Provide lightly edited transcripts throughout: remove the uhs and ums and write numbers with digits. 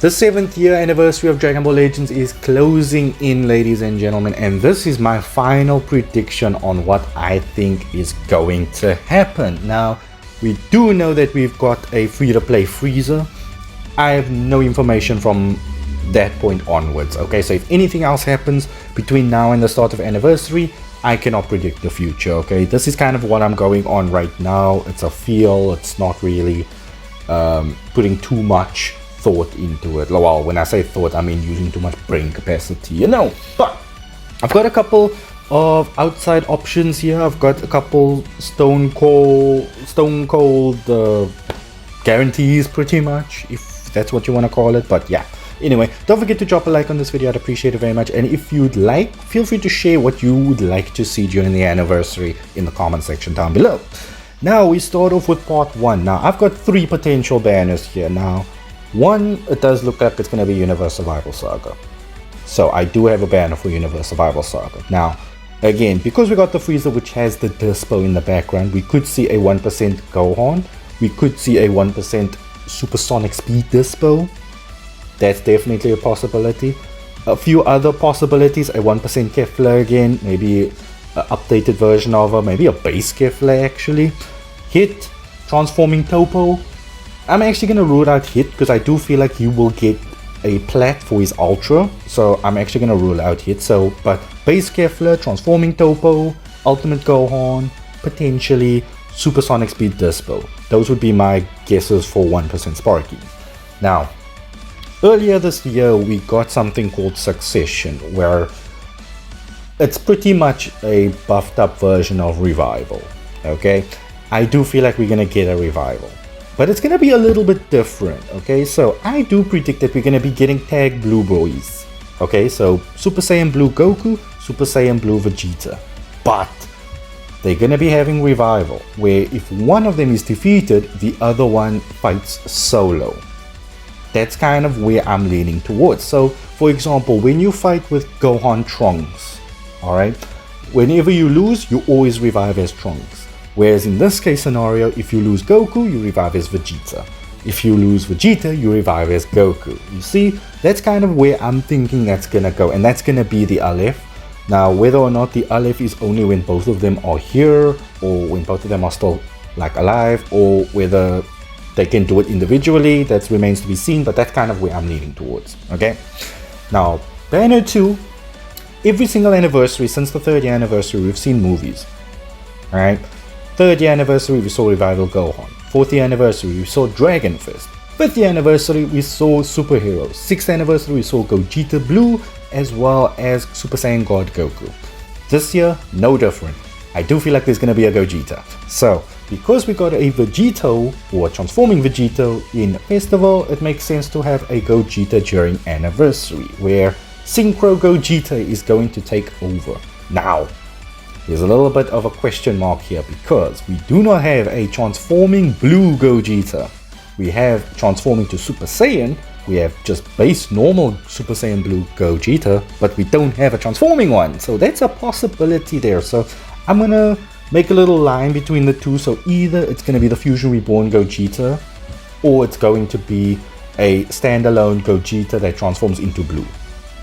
The 7th year anniversary of Dragon Ball Legends is closing in, ladies and gentlemen, and this is my final prediction on what I think is going to happen. Now, we do know that we've got a free-to-play freezer. I have no information from that point onwards, okay? So if anything else happens between now and the start of anniversary, I cannot predict the future, okay? This is kind of what I'm going on right now. It's a feel, it's not really putting too much thought into it. Well, when I say thought, I mean using too much brain capacity, you know. But I've got a couple of outside options here. I've got a couple stone cold guarantees, pretty much, if that's what you want to call it. But yeah, anyway, don't forget to drop a like on this video. I'd appreciate it very much. And if you'd like, feel free to share what you would like to see during the anniversary in the comment section down below. Now we start off with part 1. Now I've got 3 potential banners here. Now one, it does look like it's going to be Universe Survival Saga. So I do have a banner for Universe Survival Saga. Now, again, because we got the freezer which has the Dispo in the background, we could see a 1% Gohan. We could see a 1% Supersonic Speed Dispo. That's definitely a possibility. A few other possibilities, a 1% Kefla again, maybe an updated version of her, maybe a base Kefla actually. Hit, transforming Topo. I'm actually going to rule out Hit because I do feel like he will get a plat for his Ultra. So I'm actually going to rule out Hit. So, but base Kefla, transforming Topo, Ultimate Gohan, potentially Supersonic Speed Dispo. Those would be my guesses for 1% Sparky. Now, earlier this year we got something called Succession, where it's pretty much a buffed up version of Revival. Okay, I do feel like we're going to get a Revival. But it's going to be a little bit different, okay? So I do predict that we're going to be getting Tag Blue Boys. Okay, so Super Saiyan Blue Goku, Super Saiyan Blue Vegeta. But they're going to be having Revival, where if one of them is defeated, the other one fights solo. That's kind of where I'm leaning towards. So, for example, when you fight with Gohan Trunks, alright? Whenever you lose, you always revive as Trunks. Whereas in this case scenario, if you lose Goku, you revive as Vegeta. If you lose Vegeta, you revive as Goku. You see, that's kind of where I'm thinking that's gonna go, and that's gonna be the Aleph. Now, whether or not the Aleph is only when both of them are here, or when both of them are still like alive, or whether they can do it individually, that remains to be seen, but that's kind of where I'm leaning towards, okay? Now, Banner 2, every single anniversary since the 3rd year anniversary, we've seen movies, alright? 3rd year anniversary, we saw Revival Gohan. 4th year anniversary, we saw Dragon Fist. 5th year anniversary, we saw Superheroes. 6th anniversary, we saw Gogeta Blue, as well as Super Saiyan God Goku. This year, no different. I do feel like there's going to be a Gogeta. So, because we got a Vegito, or a transforming Vegito in Festival, it makes sense to have a Gogeta during Anniversary, where Synchro Gogeta is going to take over. Now, there's a little bit of a question mark here because we do not have a transforming blue Gogeta. We have transforming to Super Saiyan, we have just base normal Super Saiyan blue Gogeta, but we don't have a transforming one. So that's a possibility there. So I'm gonna make a little line between the two. So either it's gonna be the Fusion Reborn Gogeta, or it's going to be a standalone Gogeta that transforms into blue.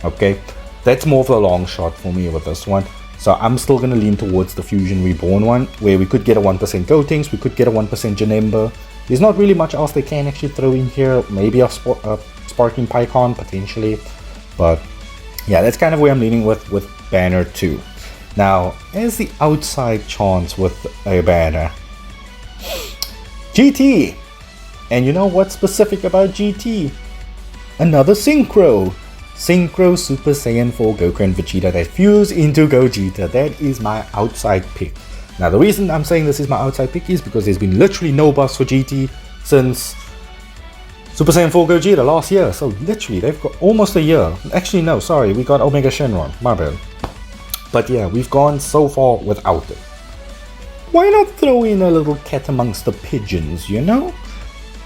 Okay, that's more of a long shot for me with this one. So I'm still going to lean towards the Fusion Reborn one, where we could get a 1% Gotenks, we could get a 1% Janemba. There's not really much else they can actually throw in here. Maybe a Sparking Pycon, potentially. But yeah, that's kind of where I'm leaning with Banner 2. Now, as the outside chance with a banner, GT! And you know what's specific about GT? Another Synchro! Synchro Super Saiyan 4 Goku and Vegeta that fuse into Gogeta. That is my outside pick. Now the reason I'm saying this is my outside pick is because there's been literally no buffs for GT since Super Saiyan 4 Gogeta last year. So literally they've got almost a year. Actually no, sorry, we got Omega Shenron, my bad. But yeah, we've gone so far without it. Why not throw in a little cat amongst the pigeons, you know?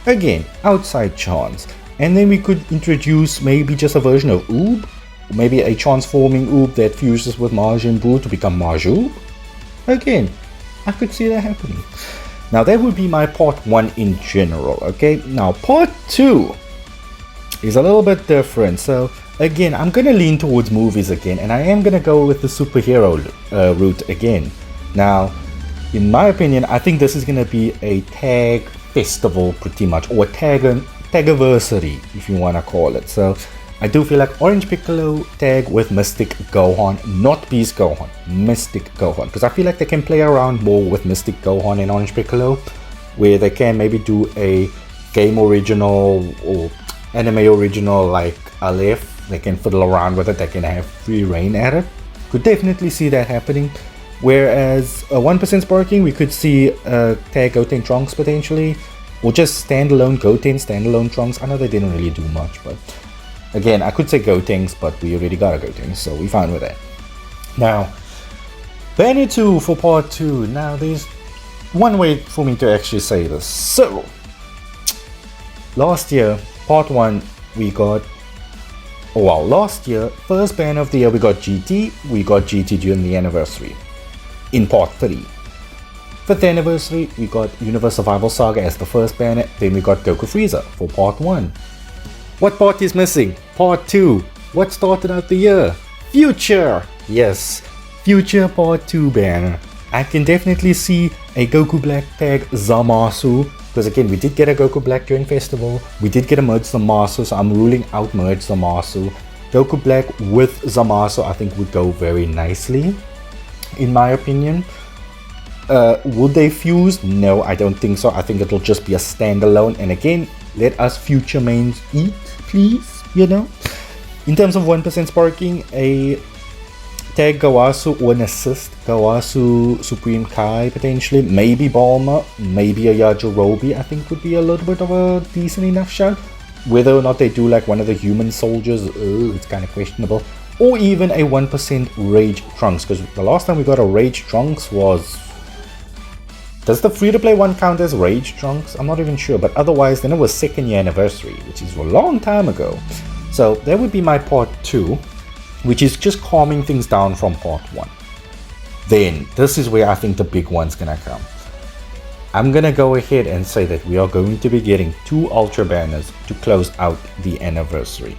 Again, outside chance. And then we could introduce maybe just a version of Oob, or maybe a transforming Oob that fuses with Majin Buu to become Majoob. Again, I could see that happening. Now that would be my part 1 in general, okay? Now part 2. is a little bit different. So again, I'm gonna lean towards movies again, and I am gonna go with the superhero route again. Now, in my opinion, I think this is gonna be a tag festival pretty much, or a tagiversary if you wanna call it. So I do feel like Orange Piccolo tag with Mystic Gohan, not Beast Gohan, Mystic Gohan, because I feel like they can play around more with Mystic Gohan and Orange Piccolo, where they can maybe do a game original or anime original like Aleph. They can fiddle around with it, they can have free reign at it. Could definitely see that happening. Whereas 1% Sparking, we could see tag Goten Trunks potentially, or just standalone Goten, standalone Trunks. I know they didn't really do much, but again, I could say Gotenks, but we already got a Gotenks, so we're fine with that. Now, Banner 2 for part 2. Now, there's one way for me to actually say this. So, last year, part 1, we got, last year, first banner of the year, we got GT. We got GT during the anniversary in part 3. 5th anniversary, we got Universe Survival Saga as the first banner. Then we got Goku Frieza for part 1. What part is missing? Part 2. What started out the year? Future! Yes, Future Part 2 banner. I can definitely see a Goku Black tag Zamasu, because again, we did get a Goku Black during Festival. We did get a Merge Zamasu, so I'm ruling out Merge Zamasu. Goku Black with Zamasu I think would go very nicely, in my opinion. Would they fuse? No, I don't think so. I think it'll just be a standalone, and again, let us future mains eat, please, you know. In terms of 1% Sparking, a tag Gawasu or an assist Gawasu Supreme Kai potentially, maybe Bulma, maybe a Yajirobe, I think would be a little bit of a decent enough shot. Whether or not they do like one of the human soldiers, it's kind of questionable. Or even a 1% Rage Trunks, because the last time we got a Rage Trunks was... Does the free-to-play one count as Rage Trunks? I'm not even sure, but otherwise then it was 2nd year anniversary, which is a long time ago. So that would be my part 2, which is just calming things down from part 1. Then, this is where I think the big one's gonna come. I'm gonna go ahead and say that we are going to be getting 2 Ultra Banners to close out the anniversary.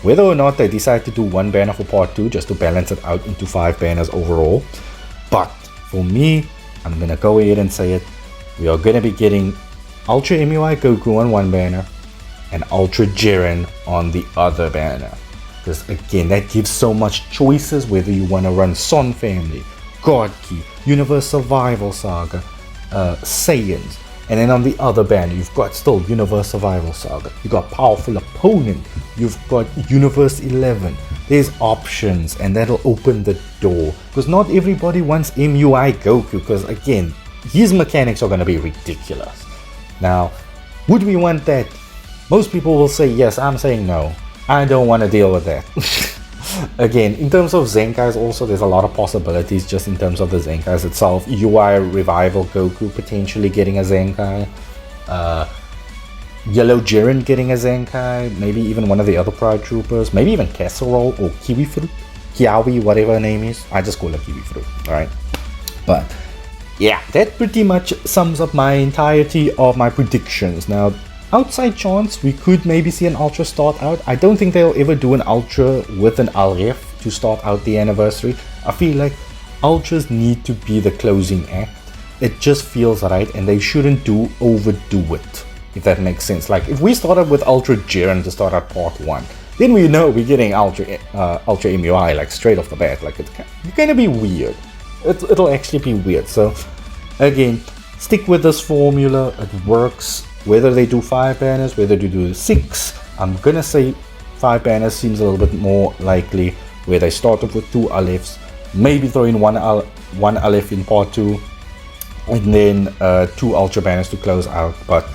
Whether or not they decide to do 1 banner for part 2 just to balance it out into 5 banners overall. But for me, I'm gonna go ahead and say it. We are gonna be getting Ultra MUI Goku on 1 banner and Ultra Jiren on the other banner. Because again, that gives so much choices, whether you want to run Son Family, God Key, Universe Survival Saga, Saiyans. And then on the other banner, you've got still Universe Survival Saga. You've got Powerful Opponent. You've got Universe 11. There's options, and that'll open the door. Because not everybody wants MUI Goku, because again, his mechanics are going to be ridiculous. Now, would we want that? Most people will say yes, I'm saying no. I don't want to deal with that. Again, in terms of Zenkais also, there's a lot of possibilities just in terms of the Zenkais itself. UI Revival Goku potentially getting a Zenkai. Yellow Jiren getting a Zenkai. Maybe even one of the other Pride Troopers. Maybe even Casserole or Kiwi Fruit. Kiawi, whatever her name is. I just call her Kiwi Fruit, alright? But yeah, that pretty much sums up my entirety of my predictions. Now, outside chance, we could maybe see an Ultra start out. I don't think they'll ever do an Ultra with an Alref to start out the anniversary. I feel like Ultras need to be the closing act. It just feels right, and they shouldn't overdo it, if that makes sense. Like, if we started with Ultra Jiren to start out part 1, then we know we're getting Ultra MUI, like, straight off the bat. Like, it's gonna be weird. It'll actually be weird. So, again, stick with this formula. It works. Whether they do 5 banners, whether they do 6, I'm gonna say 5 banners seems a little bit more likely, where they start off with 2 Alefs, maybe throw in one Alef in part 2, and then 2 Ultra banners to close out. But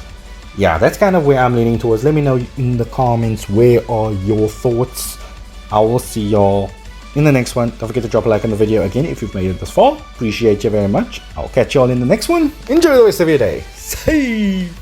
yeah, that's kind of where I'm leaning towards. Let me know in the comments, where are your thoughts. I will see y'all in the next one. Don't forget to drop a like on the video again if you've made it this far. Appreciate you very much. I'll catch y'all in the next one. Enjoy the rest of your day. Safe!